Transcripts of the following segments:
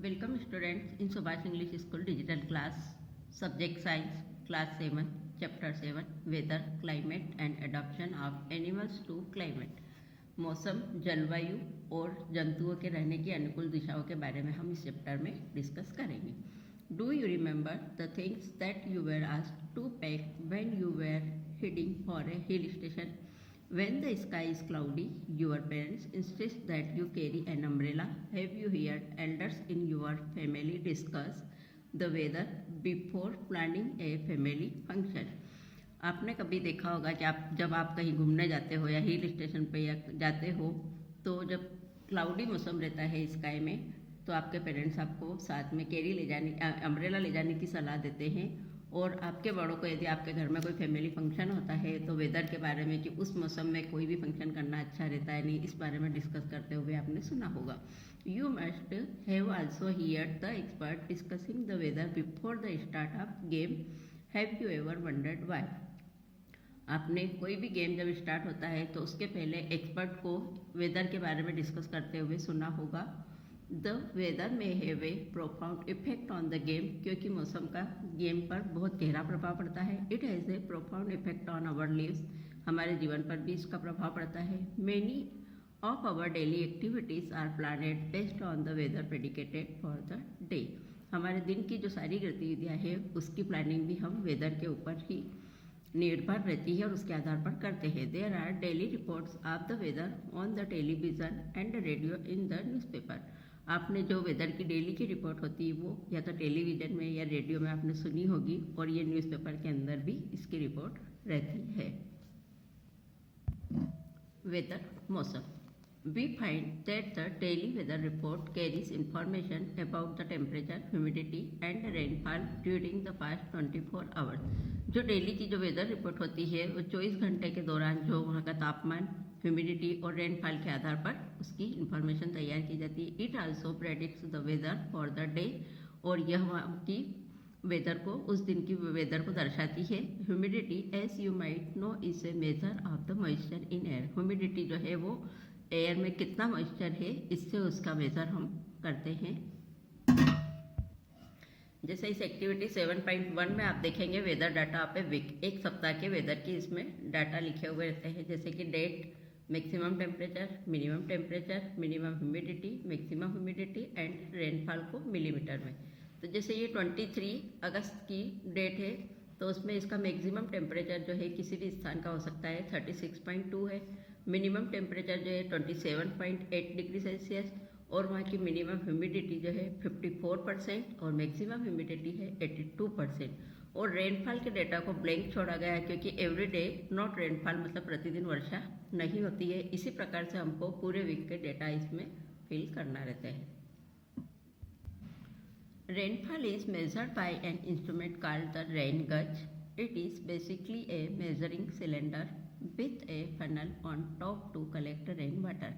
Welcome students in Subhash English School digital class, subject science, class 7, chapter 7, weather, climate and adaptation of animals to climate. मौसम, जलवायु और जंतुओं के रहने की अनुकूल दिशाओं के बारे में हम इस चैप्टर में डिस्कस करेंगे. Do you remember the things that you were asked to pack when you were heading for a hill station? When the sky is cloudy, your parents insist that you carry an umbrella. Have you heard elders in your family discuss the weather before planning a family function? आपने कभी देखा होगा कि जब आप कहीं घूमने जाते हो या हिल स्टेशन पे या जाते हो तो जब क्लाउडी मौसम रहता है स्काई में तो आपके पेरेंट्स आपको साथ में अम्ब्रेला ले जाने की सलाह देते हैं. और आपके बड़ों को यदि आपके घर में कोई फैमिली फंक्शन होता है तो वेदर के बारे में कि उस मौसम में कोई भी फंक्शन करना अच्छा रहता है नहीं, इस बारे में डिस्कस करते हुए आपने सुना होगा. You must have also heard the expert discussing the weather before the start of game. Have you ever wondered why? आपने कोई भी गेम जब स्टार्ट होता है तो उसके पहले एक्सपर्ट को वेदर के बारे में डिस्कस करते हुए सुना होगा. द वेदर में have a profound effect on the game, क्योंकि मौसम का गेम पर बहुत गहरा प्रभाव पड़ता है. It has a profound effect on our lives, हमारे जीवन पर भी इसका प्रभाव पड़ता है. Many of our daily activities are planned based on the weather predicated for the day. हमारे दिन की जो सारी गतिविधियाँ हैं उसकी प्लानिंग भी हम वेदर के ऊपर ही निर्भर रहती है और उसके आधार पर करते हैं. There are daily reports of the weather on the television and radio in the newspaper. आपने जो वेदर की डेली की रिपोर्ट होती है वो या तो टेलीविज़न में या रेडियो में आपने सुनी होगी और ये न्यूज़पेपर के अंदर भी इसकी रिपोर्ट रहती है. वेदर, मौसम. We find that the daily weather report carries information about the temperature, humidity and rainfall during the past 24 hours. जो डेली की जो वेदर रिपोर्ट होती है वो 24 घंटे के दौरान जो वहाँ का तापमान, ह्यूमिडिटी और रेनफॉल के आधार पर उसकी इंफॉर्मेशन तैयार की जाती है. It also predicts the weather for the day, और यह वहाँ की वेदर को, उस दिन की वेदर को दर्शाती है. Humidity, as you might know, is a measure of the moisture in air. Humidity जो है वो एयर में कितना मॉइस्चर है इससे उसका मेजर हम करते हैं. जैसे इस एक्टिविटी 7.1 में आप देखेंगे वेदर डाटा आप एक सप्ताह के वेदर की इसमें डाटा लिखे हुए रहते हैं. जैसे कि date, maximum temperature, minimum humidity, maximum humidity and rainfall को मिलीमीटर में. तो जैसे ये 23 अगस्त की डेट है तो उसमें इसका मैक्सिमम टेम्परेचर जो है किसी भी स्थान का हो सकता है 36.2 है. मिनिमम टेम्परेचर जो है 27.8 डिग्री सेल्सियस और वहाँ की मिनिमम ह्यूमिडिटी जो है 54% और मैक्सिमम ह्यूमिडिटी है 82%. और रेनफॉल के डेटा को ब्लैंक छोड़ा गया है क्योंकि एवरी डे नॉट रेनफॉल, मतलब प्रतिदिन वर्षा नहीं होती है. इसी प्रकार से हमको पूरे वीक के डेटा इसमें फिल करना रहता है. Rainfall is measured by an instrument called the rain gauge. It is basically a measuring cylinder with a funnel on top to collect rain water.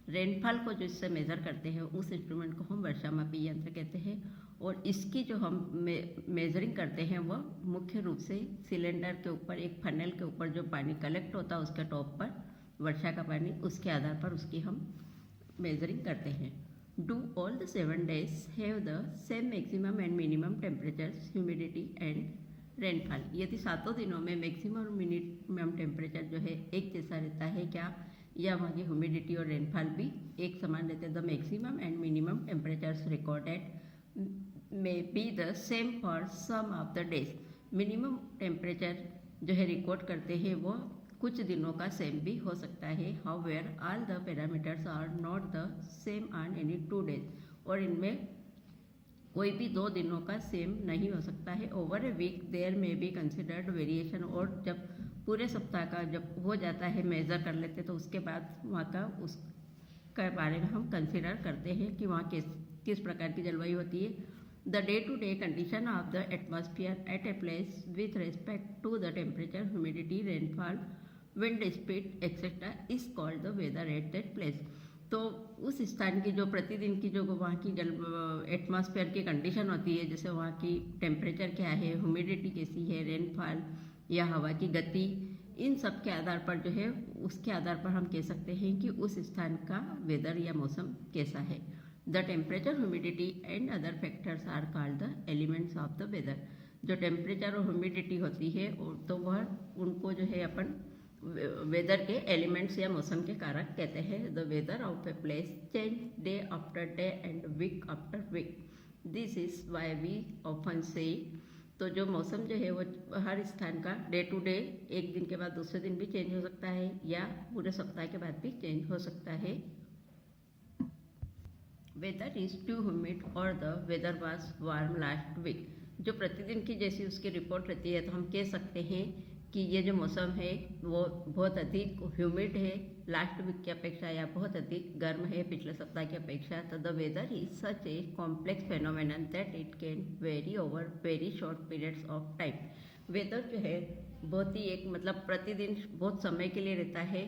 Rainfall को जिससे मेज़र करते हैं उस इंस्ट्रूमेंट को हम वर्षामापी यंत्र कहते हैं. और इसकी जो हम मेजरिंग करते हैं वह मुख्य रूप से सिलेंडर के ऊपर, एक फनल के ऊपर जो पानी कलेक्ट होता है उसके टॉप पर वर्षा का पानी, उसके आधार पर उसकी हम मेजरिंग करते हैं. Do all the 7 days have the same maximum and minimum temperatures, humidity and rainfall. यदि 7 दिनों में मैक्सिमम और मिनिमम टेम्परेचर जो है एक जैसा रहता है क्या, या वहाँ की ह्यूमिडिटी और रेनफॉल भी एक समान रहते हैं. The maximum and minimum temperatures recorded may be the same for some of the days. Minimum temperature जो है रिकॉर्ड करते हैं वो कुछ दिनों का सेम भी हो सकता है. However all the parameters are not the same on any 2 days. और इनमें कोई भी 2 दिनों का सेम नहीं हो सकता है. ओवर ए वीक देयर में बी कंसिडर्ड वेरिएशन. और जब पूरे सप्ताह का जब हो जाता है, मेज़र कर लेते तो उसके बाद वहाँ का उसके बारे में हम कंसिडर करते हैं कि वहाँ किस प्रकार की जलवायु होती है. The day to day condition of the atmosphere at a place with respect to the temperature, humidity, rainfall, wind speed etcetera is called the weather at that place. तो उस स्थान की जो प्रतिदिन की जो वहाँ की एटमॉस्फेयर की कंडीशन होती है, जैसे वहाँ की टेम्परेचर क्या है, ह्यूमिडिटी कैसी है, रेनफॉल या हवा की गति, इन सब के आधार पर जो है उसके आधार पर हम कह सकते हैं कि उस स्थान का वेदर या मौसम कैसा है. The temperature, humidity and other factors are called the elements of the weather. जो टेम्परेचर और ह्यूमिडिटी होती है तो वह उनको जो है अपन वेदर के एलिमेंट्स या मौसम के कारक कहते हैं। The weather of a place change day after day and week after week, this is why we often say. तो जो मौसम जो है वो हर स्थान का डे टू डे, एक दिन के बाद दूसरे दिन भी चेंज हो सकता है या पूरे सप्ताह के बाद भी चेंज हो सकता है। वेदर इज टू ह्यूमिड और the weather was warm last week. जो प्रतिदिन की जैसी उसकी रिपोर्ट रहती है तो हम कह सकते हैं कि ये जो मौसम है वो बहुत अधिक ह्यूमिड है लास्ट वीक की अपेक्षा, या बहुत अधिक गर्म है पिछले सप्ताह की अपेक्षा। तो the weather is such a complex phenomenon that it can vary over very short periods of time. Weather जो है बहुत ही एक मतलब प्रतिदिन बहुत समय के लिए रहता है,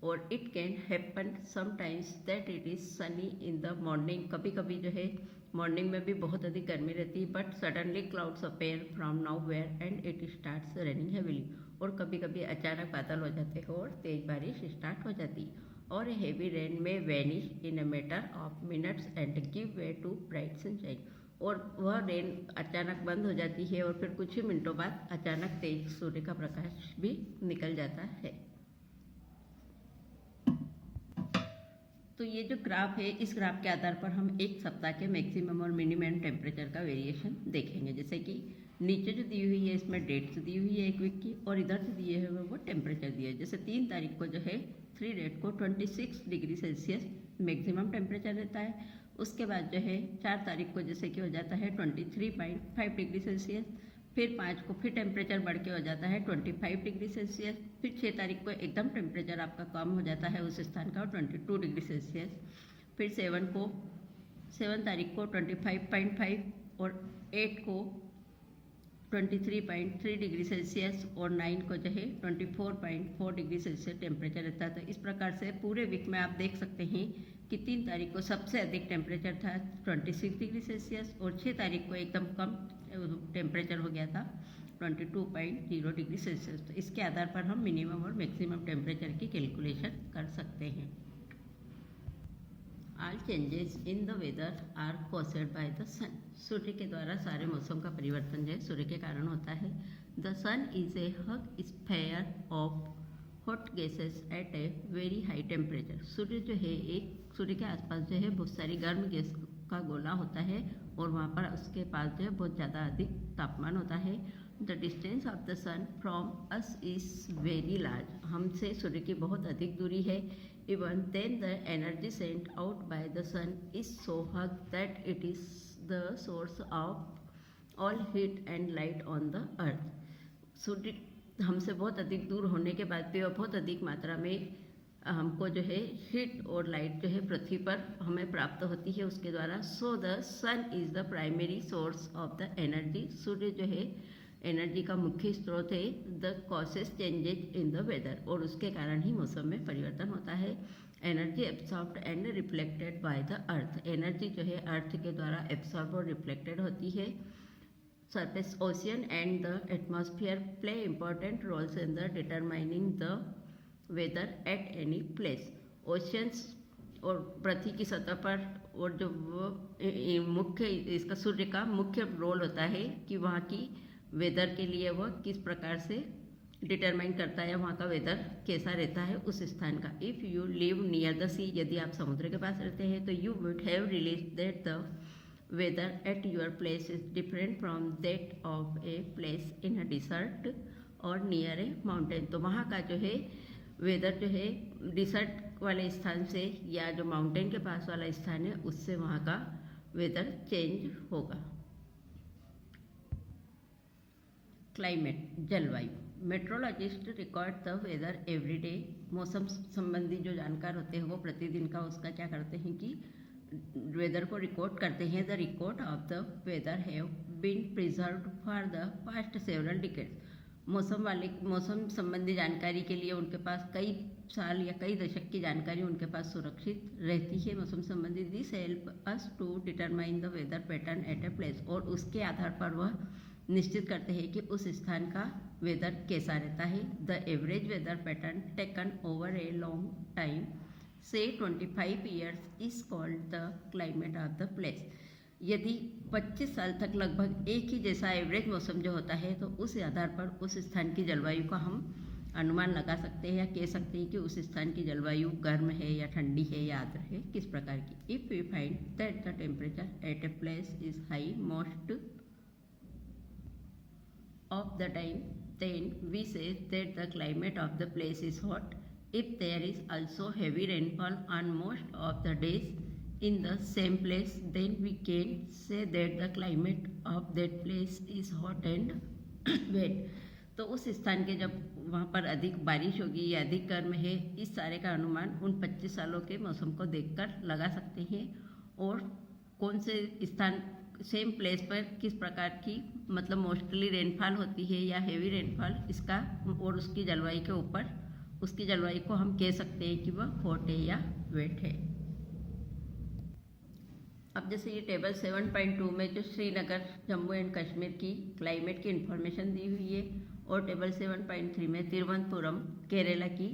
और it can happen sometimes that it is Sunny in the morning. कभी कभी जो है मॉर्निंग में भी बहुत अधिक गर्मी रहती है, but suddenly clouds appear from nowhere and it starts raining heavily. और कभी कभी अचानक बादल हो जाते हैं और तेज बारिश स्टार्ट हो जाती, और हेवी रेन में vanish in a matter of minutes and give way to bright sunshine. और वह रेन अचानक बंद हो जाती है और फिर कुछ ही मिनटों बाद अचानक तेज सूर्य का प्रकाश भी निकल जाता है। तो ये जो ग्राफ है, इस ग्राफ के आधार पर हम एक सप्ताह के मैक्सिमम और मिनिमम टेम्परेचर का वेरिएशन देखेंगे। जैसे कि नीचे जो दी हुई है इसमें डेट्स दी हुई है एक वीक की, और इधर जो दिए हुए वो टेम्परेचर दिए है। जैसे 3 तारीख को जो है 3 डेट को 26 डिग्री सेल्सियस मैक्सिमम टेम्परेचर रहता है। उसके बाद जो है 4 तारीख को जैसे कि हो जाता है 23.5 डिग्री सेल्सियस। फिर 5 को फिर टेम्परेचर बढ़ के हो जाता है 25 डिग्री सेल्सियस। फिर 6 तारीख को एकदम टेम्परेचर आपका कम हो जाता है उस स्थान का, 22 डिग्री सेल्सियस। फिर 7 तारीख को 25.5 और 8 को 23.3 डिग्री सेल्सियस और 9 को जो है 24.4 डिग्री सेल्सियस टेम्परेचर रहता है। तो इस प्रकार से पूरे वीक में आप देख सकते हैं कि 3 तारीख को सबसे अधिक टेम्परेचर था 26 डिग्री सेल्सियस, और 6 तारीख को एकदम कम टेम्परेचर हो गया था 22.0 डिग्री सेल्सियस। तो इसके आधार पर हम मिनिमम और मैक्सिमम टेम्परेचर की कैलकुलेशन कर सकते हैं। All changes in the weather are caused by the sun. सूर्य के द्वारा सारे मौसम का परिवर्तन जो है सूर्य के कारण होता है। The sun is a hot sphere of hot gases at a very high temperature. सूर्य जो है सूर्य के आसपास जो है बहुत सारी गर्म गैस का गोला होता है, और वहाँ पर उसके पास जो है बहुत ज़्यादा अधिक तापमान होता है। The distance of the sun from us is very large. हमसे सूर्य की बहुत अधिक दूरी है। Even then the energy sent out by the sun is so hot that it is the source of all heat and light on the earth. सूर्य हमसे बहुत अधिक दूर होने के बाद भी और बहुत अधिक मात्रा में हमको जो है हीट और लाइट जो है पृथ्वी पर हमें प्राप्त होती है उसके द्वारा। So the sun is the primary source of the energy. सूर्य जो है एनर्जी का मुख्य स्रोत है। The causes changes in the weather, और उसके कारण ही मौसम में परिवर्तन होता है। Energy absorbed and reflected by the earth. Energy जो है अर्थ के द्वारा एब्सॉर्ब और रिफ्लेक्टेड होती है। Surface ocean and the atmosphere play important roles in the determining the weather at any place. Oceans और पृथ्वी की सतह पर और जो मुख्य इसका सूर्य का मुख्य रोल होता है कि वहाँ की वेदर के लिए वह किस प्रकार से डिटरमाइन करता है वहाँ का वेदर कैसा रहता है उस स्थान का। If you live near the sea, यदि आप समुद्र के पास रहते हैं तो you would have realise that the weather at your place is different from that of a place in a desert और नियर ए माउंटेन। तो वहाँ का जो है वेदर जो है डिसर्ट वाले स्थान से या जो माउंटेन के पास वाला स्थान है उससे वहाँ का वेदर चेंज होगा। क्लाइमेट, जलवायु। Meteorologist record the weather every day. मौसम संबंधी जो जानकार होते हैं वो प्रतिदिन का उसका क्या करते हैं कि वेदर को रिकॉर्ड करते हैं। The record of the weather have been preserved for the past several decades. मौसम संबंधी जानकारी के लिए उनके पास कई साल या कई दशक की जानकारी उनके पास सुरक्षित रहती है मौसम संबंधी। This help us to determine the weather pattern at a place, और उसके आधार पर वह निश्चित करते हैं कि उस स्थान का वेदर कैसा रहता है। The average weather pattern taken over a long time say 25 years is called the climate of the place. यदि 25 साल तक लगभग एक ही जैसा एवरेज मौसम जो होता है तो उस आधार पर उस स्थान की जलवायु का हम अनुमान लगा सकते हैं या कह सकते हैं कि उस स्थान की जलवायु गर्म है या ठंडी है या आर्द्र है, किस प्रकार की. If we find that the temperature at a place is high most of the time, then we say that the climate of the place is hot. If there is also heavy rainfall on most of the days in the same place, then we can say that the climate of that place is hot and wet. तो उस स्थान के जब वहाँ पर अधिक बारिश होगी या अधिक गर्म है, इस सारे का अनुमान उन 25 सालों के मौसम को देखकर लगा सकते हैं और कौन से स्थान सेम प्लेस पर किस प्रकार की मतलब मोस्टली रेनफॉल होती है या हेवी रेनफॉल, इसका और उसकी जलवायु के ऊपर उसकी जलवायु को हम कह सकते हैं कि वह हॉट है या वेट है. अब जैसे ये टेबल 7.2 में जो श्रीनगर जम्मू एंड कश्मीर की क्लाइमेट की इंफॉर्मेशन दी हुई है और टेबल 7.3 में तिरुवनंतपुरम केरला की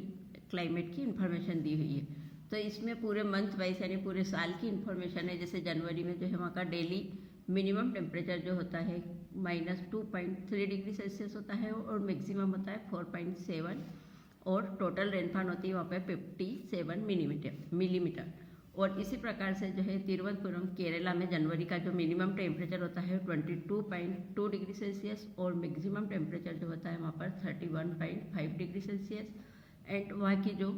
क्लाइमेट की इंफॉर्मेशन दी हुई है. तो इसमें पूरे मंथ वाइज यानी पूरे साल की इंफॉर्मेशन है. जैसे जनवरी में जो है वहाँ का डेली मिनिमम टेम्परेचर जो होता है -2.3 डिग्री सेल्सियस होता है और मैक्सिमम होता है 4.7 और टोटल रेनफॉल होती है वहाँ पे 57 मिलीमीटर. और इसी प्रकार से जो है तिरुवनंतपुरम केरला में जनवरी का जो मिनिमम टेम्परेचर होता है 22.2 डिग्री सेल्सियस और मैक्सिमम टेम्परेचर जो होता है वहाँ पर 31.5 डिग्री सेल्सियस एंड वहाँ की जो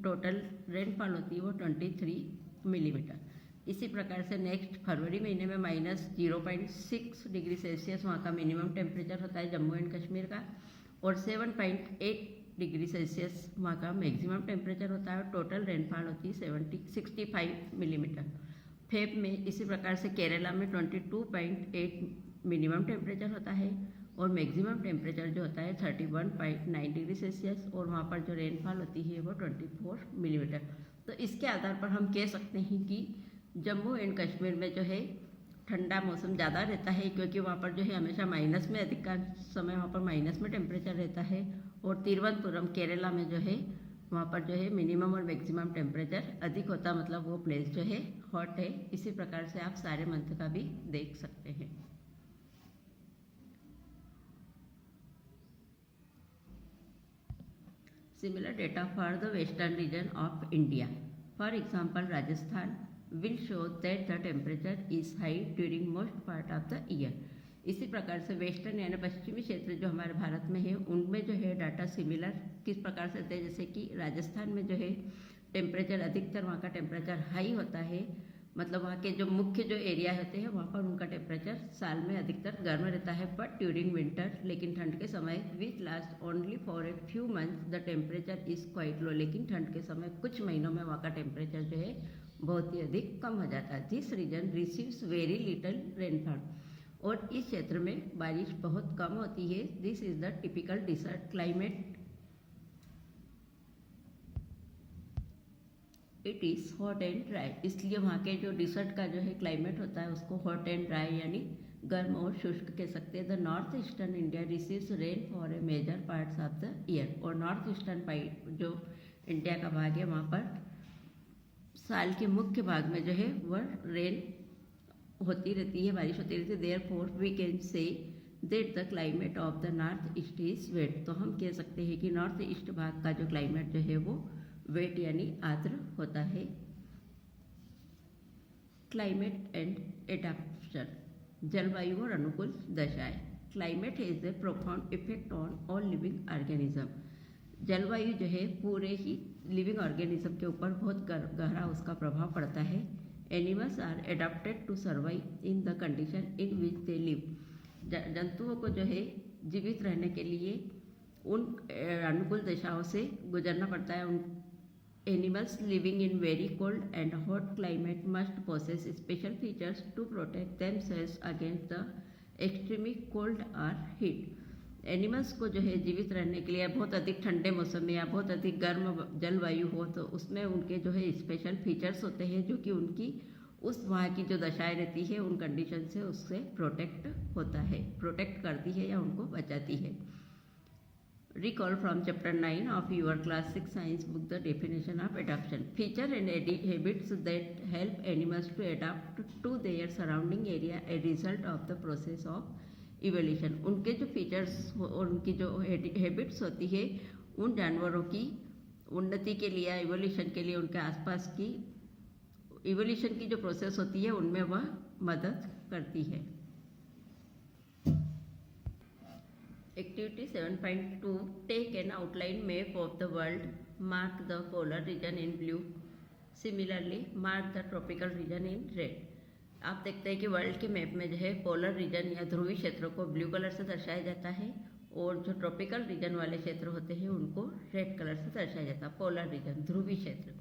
टोटल रेनफॉल होती है वो 23 मिलीमीटर. इसी प्रकार से नेक्स्ट फरवरी महीने में -0.6 डिग्री सेल्सियस वहाँ का मिनिमम टेम्परेचर होता है जम्मू एंड कश्मीर का और 7.8 डिग्री सेल्सियस वहाँ का मैक्सिमम टेम्परेचर होता है और टोटल रेनफॉल होती है 65 मिलीमीटर. फेब में इसी प्रकार से केरला में 22.8 मिनिमम टेम्परेचर होता है और मैक्सिमम टेम्परेचर जो होता है 31.9 डिग्री सेल्सियस और वहाँ पर जो रेनफॉल होती है वो 24 मिलीमीटर. तो इसके आधार पर हम कह सकते हैं कि जम्मू एंड कश्मीर में जो है ठंडा मौसम ज़्यादा रहता है क्योंकि वहाँ पर जो है हमेशा माइनस में अधिकांश समय वहाँ पर माइनस में टेम्परेचर रहता है और तिरुवनंतपुरम केरला में जो है वहाँ पर जो है मिनिमम और मैक्सिमम टेम्परेचर अधिक होता, मतलब वो प्लेस जो है हॉट है. इसी प्रकार से आप सारे मंथ का भी देख सकते हैं. Similar data for the western region of India. For example, Rajasthan will show that the temperature is high during most part of the year. इसी प्रकार से वेस्टर्न यानी पश्चिमी क्षेत्र जो हमारे भारत में है उनमें जो है डाटा सिमिलर किस प्रकार से होते हैं. जैसे कि राजस्थान में जो है टेम्परेचर अधिकतर वहाँ का टेम्परेचर हाई होता है, मतलब वहाँ के जो मुख्य जो एरिया होते हैं वहाँ पर उनका टेम्परेचर साल में अधिकतर गर्म रहता है बट ड्यूरिंग विंटर, लेकिन ठंड के समय which last only for a few months the temperature is quite low. लेकिन ठंड के समय कुछ महीनों में वहाँ का टेम्परेचर जो है बहुत ही अधिक कम हो जाता है. This region receives very little rainfall और इस क्षेत्र में बारिश बहुत कम होती है. This is the typical desert climate. It is hot and dry, इसलिए वहाँ के जो डिसर्ट का जो है क्लाइमेट होता है उसको हॉट एंड ड्राई यानी गर्म और शुष्क कह सकते हैं. The north eastern India receives rain for a major parts of the year. और नॉर्थ ईस्टर्न पार्ट जो इंडिया का भाग है वहाँ पर साल के मुख्य भाग में जो है वह रेन होती रहती है, बारिश होती रहती है. Therefore we can say that the climate of the north east is wet. तो हम कह सकते हैं कि नॉर्थ ईस्ट भाग का जो क्लाइमेट जो है वो वेट यानी आर्द्र होता है. क्लाइमेट एंड एडाप्शन, जलवायु और अनुकूल दशाएं. Climate has a profound effect on all living organism. जलवायु जो है पूरे ही लिविंग ऑर्गेनिज्म के ऊपर बहुत गहरा उसका प्रभाव पड़ता है. Animals are adapted to survive in the condition in which they live. जंतुओं को जो है जीवित रहने के लिए उन अनुकूल दशाओं से गुजरना पड़ता है. उन Animals living in very cold and hot climate must possess special features to protect themselves against the extremely cold or heat. Animals को जो है जीवित रहने के लिए बहुत अधिक ठंडे मौसम में या बहुत अधिक गर्म जलवायु हो तो उसमें उनके जो है स्पेशल फीचर्स होते हैं जो कि उनकी उस वहाँ की जो दशाएं रहती है उन कंडीशन से उससे प्रोटेक्ट होता है, प्रोटेक्ट करती है या उनको बचाती है. Recall from chapter 9 of your class 6 science book the definition of adaptation. Feature and habits that help animals to adapt to their surrounding area a result of the process of evolution. उनके जो features और उनकी जो habits होती है उन जानवरों की उन्नति के लिए, इवोल्यूशन के लिए, उनके आसपास की इवोल्यूशन की जो प्रोसेस होती है उनमें वह मदद करती है. Activity 7.2 Take an outline map of the world. Mark the polar region in blue. Similarly, mark the tropical region in red. आप देखते हैं कि वर्ल्ड के मैप में जो है पोलर रीजन या ध्रुवीय क्षेत्रों को ब्लू कलर से दर्शाया जाता है और जो ट्रॉपिकल रीजन वाले क्षेत्र होते हैं उनको रेड कलर से दर्शाया जाता है. पोलर रीजन, ध्रुवीय क्षेत्र.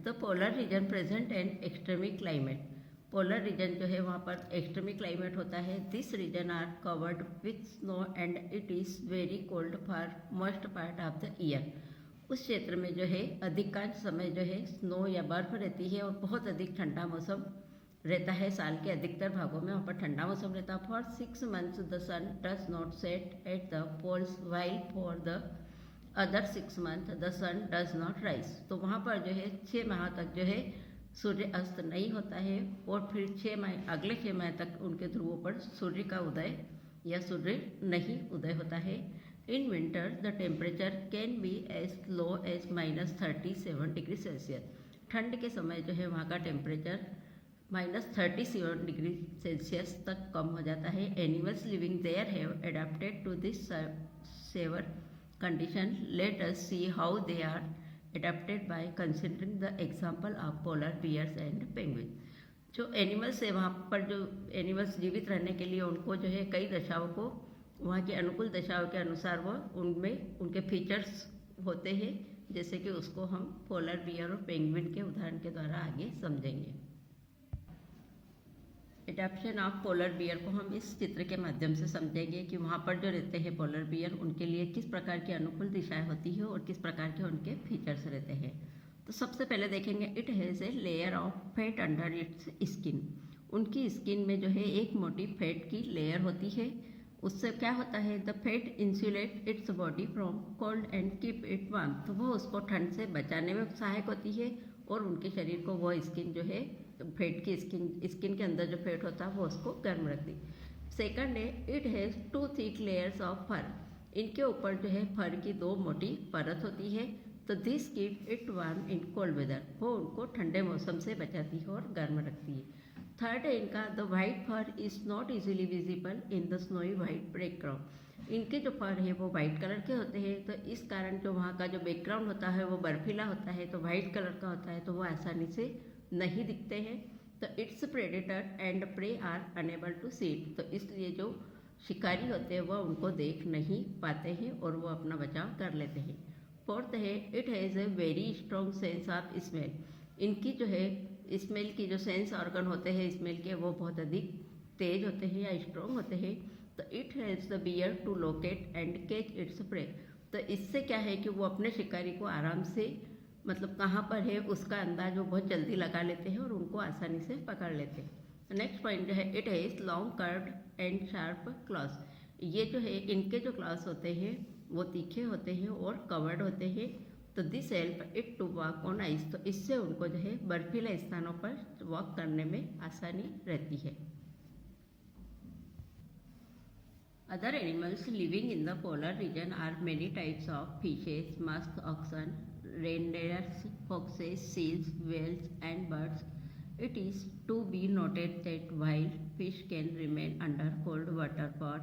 The polar region present an extremely climate. Polar region जो है वहाँ पर एक्सट्रीमी क्लाइमेट होता है. This region are covered with snow and it is very cold for most part of the year. उस क्षेत्र में जो है अधिकांश समय जो है स्नो या बर्फ रहती है और बहुत अधिक ठंडा मौसम रहता है. साल के अधिकतर भागों में वहाँ पर ठंडा मौसम रहता है. For 6 months the sun does not set at the poles while for the other 6 months the sun does not rise. तो वहाँ पर जो है 6 माह तक जो है सूर्य अस्त नहीं होता है और फिर अगले 6 माह तक उनके ध्रुवों पर सूर्य का उदय या सूर्य नहीं उदय होता है. In winter the temperature can be as low as -37 degree Celsius. ठंड के समय जो है वहाँ का टेम्परेचर -37 डिग्री सेल्सियस तक कम हो जाता है. Animals living there have adapted to this severe condition. Let us see how they are adapted by considering the example of polar bears and penguins. जो एनिमल्स है वहाँ पर जो एनिमल्स जीवित रहने के लिए उनको जो है कई दशाओं को वहाँ की अनुकूल दशाओं के अनुसार वह उनमें उनके फीचर्स होते हैं, जैसे कि उसको हम पोलर बियर और पेंगुइन के उदाहरण के द्वारा आगे समझेंगे. एडाप्शन ऑफ पोलर बियर को हम इस चित्र के माध्यम से समझेंगे कि वहाँ पर जो रहते हैं पोलर बियर उनके लिए किस प्रकार की अनुकूल दिशाएं होती है और किस प्रकार के उनके फीचर्स रहते हैं. तो सबसे पहले देखेंगे it has a layer of fat under its skin. उनकी स्किन में जो है एक मोटी फैट की लेयर होती है. उससे क्या होता है, the fat insulate its body from cold and keep it warm. तो वो उसको ठंड से बचाने में सहायक होती है और उनके शरीर को वो स्किन जो है फैट की स्किन के अंदर जो फैट होता है वो उसको गर्म रखती. सेकंड है it has 2 thick layers of fur. इनके ऊपर जो है फर की 2 मोटी परत होती है. तो this keep it warm in cold weather. वो उनको ठंडे मौसम से बचाती है और गर्म रखती है. थर्ड है इनका the white fur is not easily visible in the snowy white background. इनके जो फर है वो वाइट कलर के होते हैं. तो इस कारण जो वहाँ का जो बैकग्राउंड होता है वो बर्फीला होता है, तो वाइट कलर का होता है, तो वो आसानी से नहीं दिखते हैं. तो its predator and prey are unable to see it. तो इसलिए जो शिकारी होते हैं वह उनको देख नहीं पाते हैं और वो अपना बचाव कर लेते हैं. फोर्थ है it has a very strong sense of smell. इनकी जो है स्मेल की जो सेंस ऑर्गन होते हैं स्मेल के वो बहुत अधिक तेज होते हैं या स्ट्रॉन्ग होते हैं. तो it helps the bear to locate and catch its prey. तो इससे क्या है कि वो अपने शिकारी को आराम से मतलब कहाँ पर है उसका अंदाज वो बहुत जल्दी लगा लेते हैं और उनको आसानी से पकड़ लेते हैं. नेक्स्ट पॉइंट जो है it has long curved and sharp claws. ये जो है इनके जो क्लॉस होते हैं वो तीखे होते हैं और कवर्ड होते हैं. तो this help it to walk on ice. तो इससे उनको जो है बर्फीले स्थानों पर वॉक करने में आसानी रहती है. Other animals living in the polar region are many types of fishes, musk oxen, reindeers, foxes, seals, whales, and birds. It is to be noted that wild fish can remain under cold water for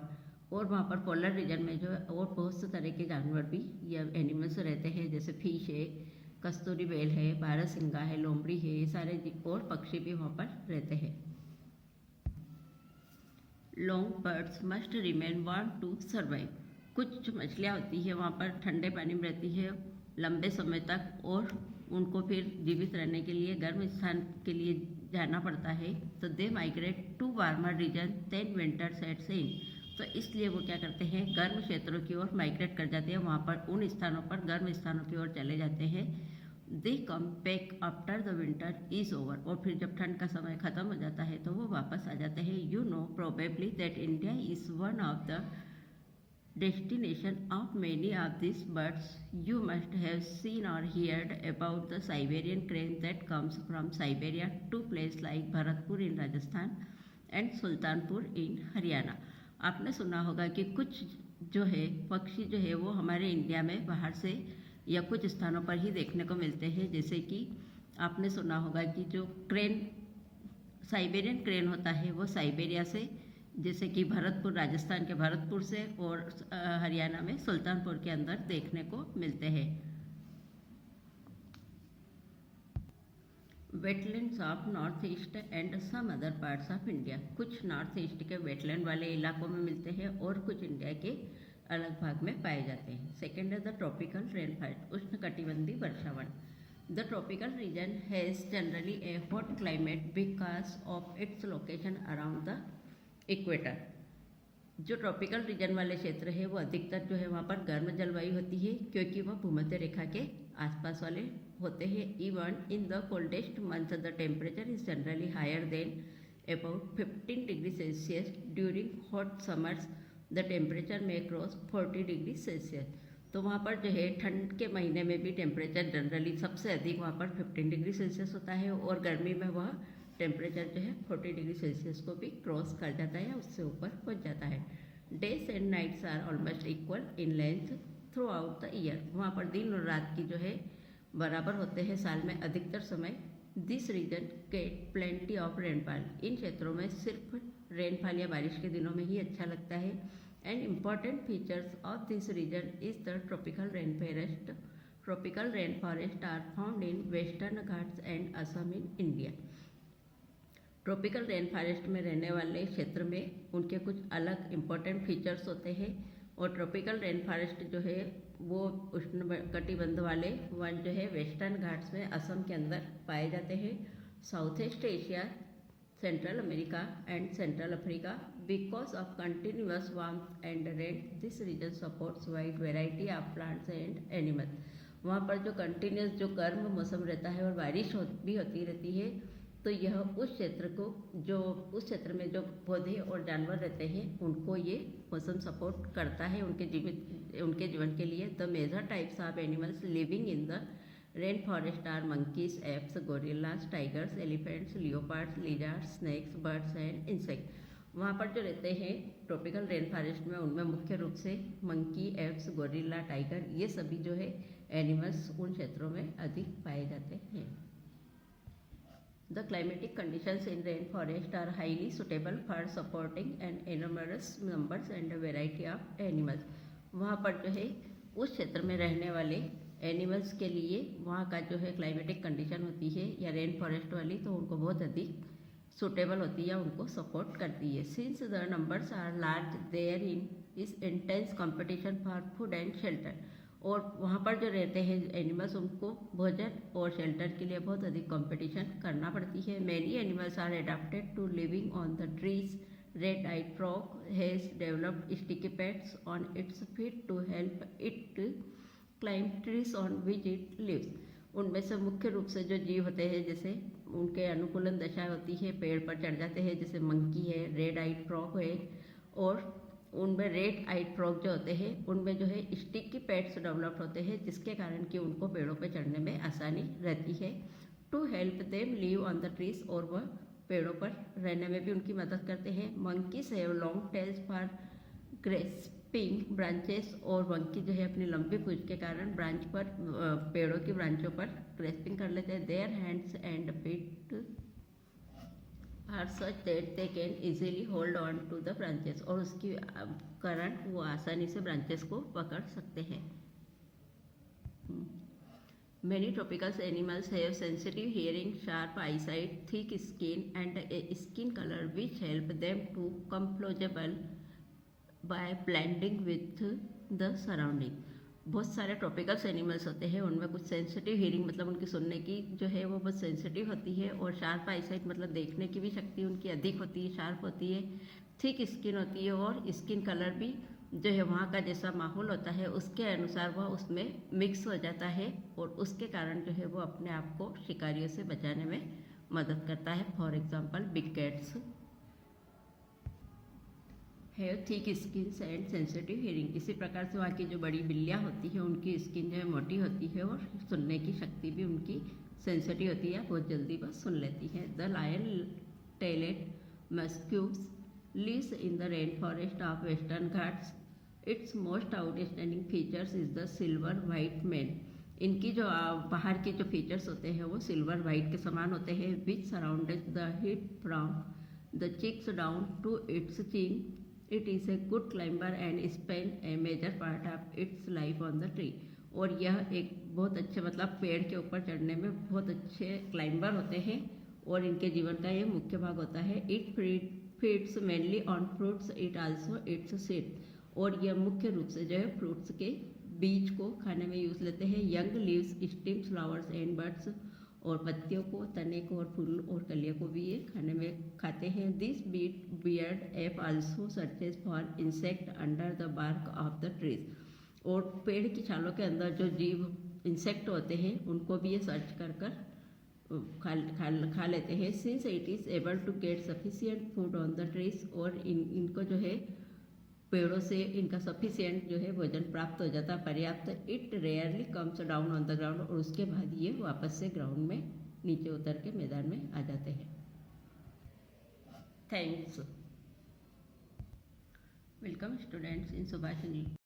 और वहाँ पर polar region में जो और बहुत से तरह के जानवर भी या एनिमल्स रहते हैं, जैसे फिश है, कस्तूरी बेल है, बारहसिंगा है, लोमड़ी है, ये सारे और पक्षी भी वहाँ पर रहते हैं. Long birds must remain warm to survive. कुछ जो मछलियाँ होती है वहाँ पर ठंडे पानी में रहती है लंबे समय तक और उनको फिर जीवित रहने के लिए गर्म स्थान के लिए जाना पड़ता है. तो they migrate to warmer region then winter sets in. तो इसलिए वो क्या करते हैं गर्म क्षेत्रों की ओर माइग्रेट कर जाते हैं, वहाँ पर उन स्थानों पर गर्म स्थानों की ओर चले जाते हैं. They come back after the winter is over. और फिर जब ठंड का समय ख़त्म हो जाता है तो वो वापस आ जाते हैं. You know probably that India is one of the destination of many of these birds. You must have seen or heard about the Siberian crane that comes from Siberia to places like Bharatpur in Rajasthan and Sultanpur in Haryana. आपने सुना होगा कि कुछ जो है पक्षी जो है वो हमारे इंडिया में बाहर से या कुछ स्थानों पर ही देखने को मिलते हैं, जैसे कि आपने सुना होगा कि जो क्रेन साइबेरियन क्रेन होता है वो साइबेरिया से, जैसे कि भरतपुर राजस्थान के भरतपुर से और हरियाणा में सुल्तानपुर के अंदर देखने को मिलते हैं। Wetlands of north east and some other parts of India. कुछ नॉर्थ ईस्ट के वेटलैंड वाले इलाकों में मिलते हैं और कुछ इंडिया के अलग भाग में पाए जाते हैं। सेकेंड है द ट्रॉपिकल रेनफॉल, उष्णकटिबंधीय वर्षावन। The tropical region has generally a hot climate because of its location around the equator. जो ट्रॉपिकल रीजन वाले क्षेत्र है वो अधिकतर जो है वहाँ पर गर्म जलवायु होती है क्योंकि वह भूमध्य रेखा के आसपास वाले होते हैं। Even in the coldest month the temperature is generally higher than about 15 degree Celsius. During hot summers the temperature may cross 40 degree Celsius. तो वहाँ पर जो है ठंड के महीने में भी टेम्परेचर जनरली सबसे अधिक वहाँ पर 15 डिग्री सेल्सियस होता है और गर्मी में वह टेम्परेचर जो है 40 डिग्री सेल्सियस को भी क्रॉस कर जाता है या उससे ऊपर पहुँच जाता है। Days and nights are almost equal in length throughout the year. वहाँ पर दिन और रात की जो है बराबर होते हैं साल में अधिकतर समय। This region get plenty of rainfall. इन क्षेत्रों में सिर्फ रेनफॉल या बारिश के दिनों में ही अच्छा लगता है। And important features of this region is the tropical rainforest. Tropical rainforests are found in Western Ghats and Assam in India. Tropical rain forest में रहने वाले क्षेत्र में उनके कुछ अलग इम्पोर्टेंट फीचर्स होते हैं और ट्रॉपिकल रेन फॉरेस्ट जो है वो उष्णकटिबंध वाले वन जो है वेस्टर्न घाट्स में असम के अंदर पाए जाते हैं। South east Asia, central America and central Africa. Because of continuous warmth and rain, this region supports wide variety of plants and animals. वहाँ पर जो कंटिन्यूस जो गर्म मौसम रहता है और बारिश भी होती रहती है, तो यह उस क्षेत्र में जो पौधे और जानवर रहते हैं उनको ये मौसम सपोर्ट करता है उनके जीवन के लिए। The major types of animals living in the rain forest are monkeys, apes, gorillas, tigers, elephants, leopards, lizards, snakes, birds and insect. वहाँ पर जो रहते हैं ट्रॉपिकल रेन फॉरेस्ट में उनमें मुख्य रूप से मंकी, एप्स, गोरिल्ला, टाइगर ये सभी जो है एनिमल्स उन क्षेत्रों में अधिक पाए जाते हैं। The climatic conditions in rain forest are highly suitable for supporting and numerous numbers and variety of animals. वहाँ पर जो है उस क्षेत्र में रहने वाले एनिमल्स के लिए वहाँ का जो है क्लाइमेटिक कंडीशन होती है या रेन फॉरेस्ट वाली, तो उनको बहुत अधिक सुटेबल होती है, उनको सपोर्ट करती है। Since the numbers are large there in is intense competition for food and shelter. और वहाँ पर जो रहते हैं एनिमल्स उनको भोजन और शेल्टर के लिए बहुत अधिक कंपटीशन करना पड़ती है। Many animals are adapted to living on the trees. Red eyed frog has developed sticky pads on its feet to help it climb trees on which it lives. उनमें से मुख्य रूप से जो जीव होते हैं जैसे उनके अनुकूलन दशा होती है, पेड़ पर चढ़ जाते हैं, जैसे मंकी है, रेड आइड फ्रॉग है। और उनमें रेड आइड फ्रॉग जो होते हैं उनमें जो है स्टिकी पैड्स डेवलप होते हैं जिसके कारण कि उनको पेड़ों पर चढ़ने में आसानी रहती है। To help them live on the trees, और वह पेड़ों पर रहने में भी उनकी मदद करते हैं। Monkeys have long tails for grasping branches, और मंकी जो है अपनी लंबी पूंछ के कारण ब्रांच पर पेड़ों की ब्रांचों पर ग्रेस्पिंग कर लेते हैं। Their hands and feet are such that they can easily hold on to the branches, और उसकी कारण वो आसानी से ब्रांचेस को पकड़ सकते हैं। Many tropical animals have sensitive hearing, sharp eyesight, thick skin and a skin color which help them to camouflage by blending with the surrounding. बहुत सारे ट्रॉपिकल्स एनिमल्स होते हैं, उनमें कुछ सेंसिटिव हियरिंग मतलब उनकी सुनने की जो है वो बहुत सेंसिटिव होती है, और शार्प आईसाइट मतलब देखने की भी शक्ति उनकी अधिक होती है, शार्प होती है। थिक स्किन होती है, और स्किन कलर भी जो है वहाँ का जैसा माहौल होता है उसके अनुसार वह उसमें मिक्स हो जाता है, और उसके कारण जो है वो अपने आप को शिकारियों से बचाने में मदद करता है। For example big cats have thick skins and sensitive hearing. इसी प्रकार से वहाँ की जो बड़ी बिल्लियाँ होती है उनकी स्किन जो है मोटी होती है और सुनने की शक्ति भी उनकी सेंसिटिव होती है, बहुत जल्दी बस सुन लेती है। The lion tailed macaque lives in the rainforest of Western Ghats. Its most outstanding features is the silver white mane. इनकी जो बाहर के जो फीचर्स होते हैं वो सिल्वर वाइट के समान होते हैं, which surrounded the head from the cheeks down to its chin. It is a good climber and spend a major part of its life on the tree. और यह एक बहुत अच्छे मतलब पेड़ के ऊपर चढ़ने में बहुत अच्छे क्लाइंबर होते हैं और इनके जीवन का ये मुख्य भाग होता है. It feeds mainly on fruits, it also it's seed. और यह मुख्य रूप से जो है फ्रूट्स के बीज को खाने में यूज लेते हैं. Young leaves, stems, flowers and birds. और पत्तियों को, तने को और फूल और कलियों को भी ये खाने में खाते हैं. This beard ape also searches for insect under the bark of the trees. और पेड़ की छालों के अंदर जो जीव इंसेक्ट होते हैं उनको भी ये सर्च कर खा लेते हैं. Since it is able to get sufficient food on the trees. और इनको जो है पेड़ों से इनका सफिशियंट जो है भोजन प्राप्त हो जाता है, पर्याप्त. It rarely comes down on the ground. और उसके बाद ये वापस से ग्राउंड में नीचे उतर के मैदान में आ जाते हैं. Thanks. Welcome students in Subhash English